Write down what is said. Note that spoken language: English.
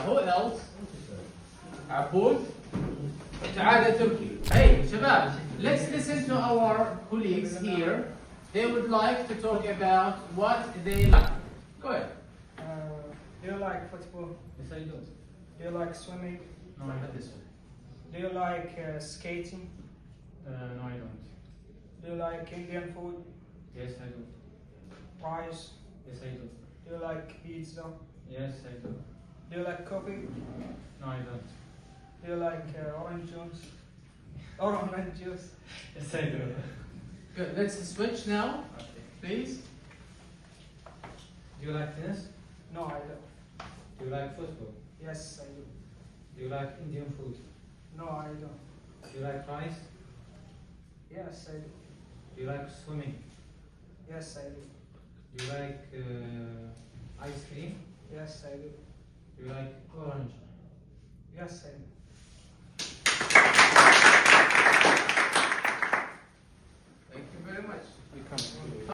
who else? عبود. تعال Turkey. Hey, شباب, let's listen to our colleagues here. They would like to talk about what they like. Go ahead. Do you like football? Yes, I do. Do you like swimming? No, I had this one. Do you like skating? No, I don't. Do you like Indian food? Yes, I do. Rice? Yes, I do. Do you like pizza? Yes, I do. Do you like coffee? No, I don't. Do you like orange juice? Orange juice? Yes, I do. Good. Let's switch now, please. Do you like tennis? No, I don't. Do you like football? Yes, I do. Do you like Indian food? No, I don't. Do you like rice? Yes, I do. Do you like swimming? Yes, I do. Do you like ice cream? Yes, I do. Do you like orange? Yes, I do.